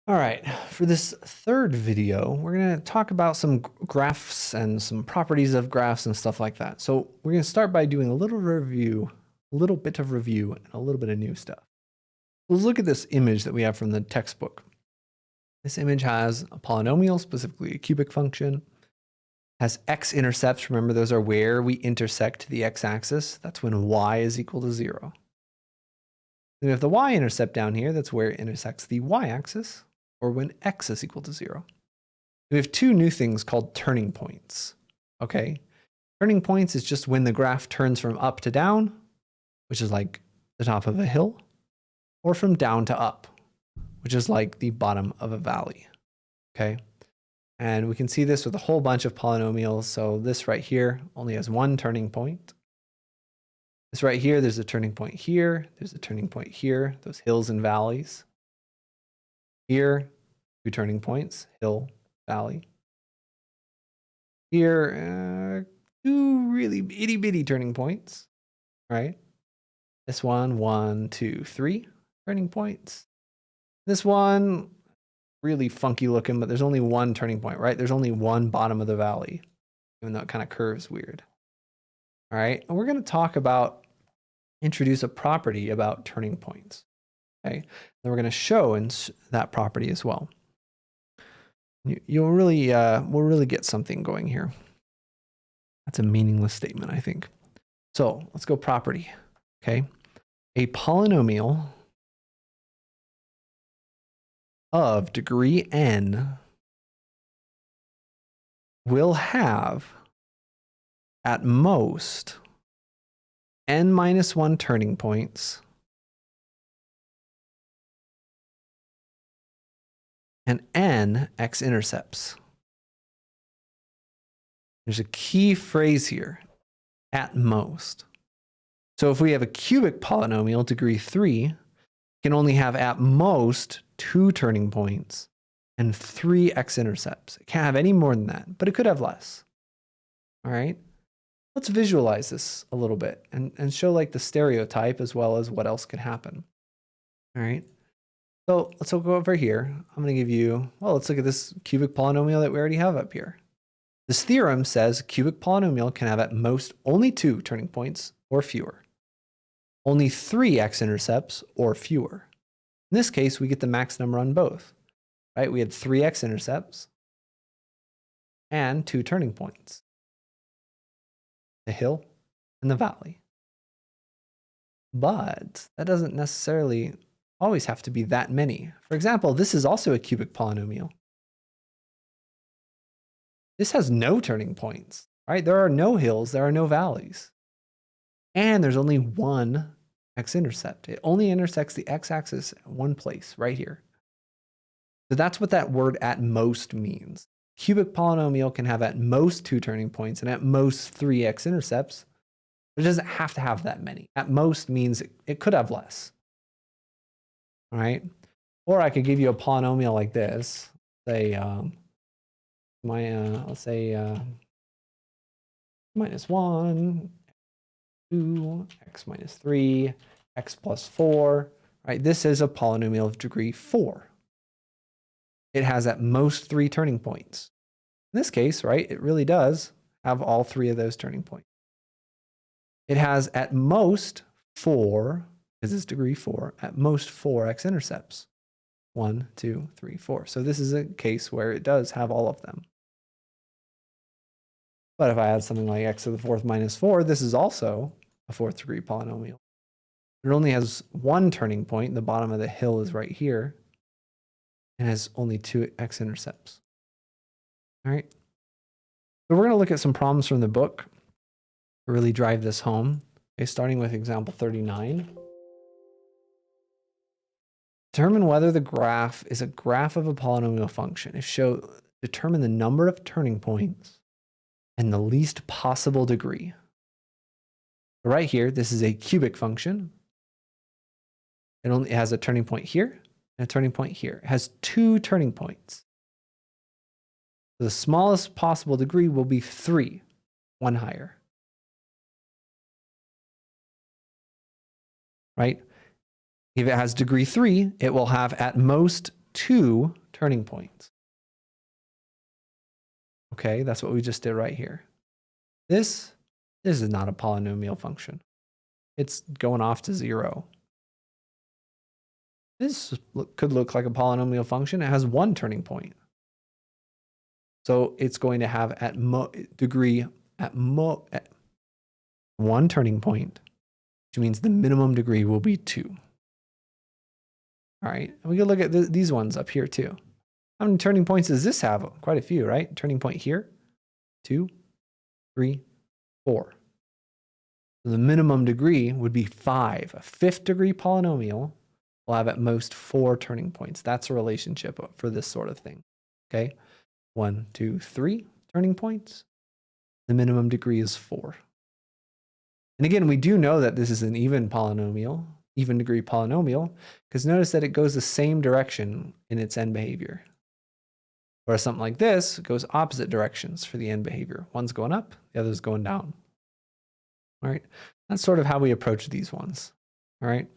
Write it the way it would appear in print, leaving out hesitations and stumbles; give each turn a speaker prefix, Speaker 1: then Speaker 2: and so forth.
Speaker 1: All right, for this third video, we're going to talk about some graphs and some properties of graphs and stuff like that. So we're going to start by doing a little bit of review and a little bit of new stuff. Let's look at this image that we have from the textbook. This image has a polynomial, specifically a cubic function, has x-intercepts. Remember, those are where we intersect the x-axis. That's when y is equal to 0. Then we have the y-intercept down here. That's where it intersects the y-axis, or when x is equal to 0. We have two new things called turning points. Okay, turning points is just when the graph turns from up to down, which is like the top of a hill, or from down to up, which is like the bottom of a valley. Okay, and we can see this with a whole bunch of polynomials. So this right here only has one turning point. This right here, there's a turning point here, there's a turning point here, those hills and valleys. Here, two turning points, hill, valley. Here, two really itty bitty turning points, right? This one, 1, 2, 3 turning points. This one, really funky looking, but there's only one turning point, right? There's only one bottom of the valley, even though it kind of curves weird. All right, and we're going to introduce a property about turning points. Okay, then we're going to show in that property as well. We'll really get something going here. That's a meaningless statement, I think. So let's go property. Okay, a polynomial of degree n will have at most n minus 1 turning points and n x-intercepts. There's a key phrase here, at most. So if we have a cubic polynomial, degree 3, it can only have at most 2 turning points and 3 x-intercepts. It can't have any more than that, but it could have less. All right, let's visualize this a little bit and show like the stereotype as well as what else could happen. All right. So let's go over here. I'm going to give you, well, let's look at this cubic polynomial that we already have up here. This theorem says a cubic polynomial can have at most only 2 turning points or fewer, only 3 x-intercepts or fewer. In this case, we get the max number on both, right? We had 3 x-intercepts and 2 turning points, the hill and the valley. But that doesn't necessarily always have to be that many. For example, this is also a cubic polynomial. This has no turning points, right? There are no hills, there are no valleys. And there's only one x-intercept. It only intersects the x-axis at one place, right here. So that's what that word at most means. Cubic polynomial can have at most 2 turning points and at most 3 x-intercepts. It doesn't have to have that many. At most means it could have less. All right, or I could give you a polynomial like this. Say, let's say minus 1, 2, x minus 3, x plus 4. Right, this is a polynomial of degree 4. It has at most 3 turning points. In this case, right, it really does have all 3 of those turning points. It has at most 4. Because it's degree 4, at most 4 x-intercepts. 1, 2, 3, 4. So this is a case where it does have all of them. But if I add something like x to the 4th minus 4, this is also a 4th degree polynomial. It only has 1 turning point. The bottom of the hill is right here. And has only 2 x-intercepts. All right. So we're going to look at some problems from the book to really drive this home. Okay, starting with example 39. Determine whether the graph is a graph of a polynomial function. Determine the number of turning points and the least possible degree. Right here, this is a cubic function. It has a turning point here and a turning point here. It has 2 turning points. The smallest possible degree will be 3, 1 higher. Right? If it has degree 3, it will have at most 2 turning points. Okay, that's what we just did right here. This is not a polynomial function. It's going off to 0. This could look like a polynomial function. It has 1 turning point. So it's going to have at 1 turning point, which means the minimum degree will be 2. All right, and we can look at these ones up here too. How many turning points does this have? Quite a few, right? Turning point here, 2, 3, 4. So the minimum degree would be 5. A 5th degree polynomial will have at most 4 turning points. That's a relationship for this sort of thing. Okay, 1, 2, 3 turning points. The minimum degree is 4. And again, we do know that this is an even degree polynomial, because notice that it goes the same direction in its end behavior. Whereas something like this goes opposite directions for the end behavior. One's going up, the other's going down. All right, that's sort of how we approach these ones. All right,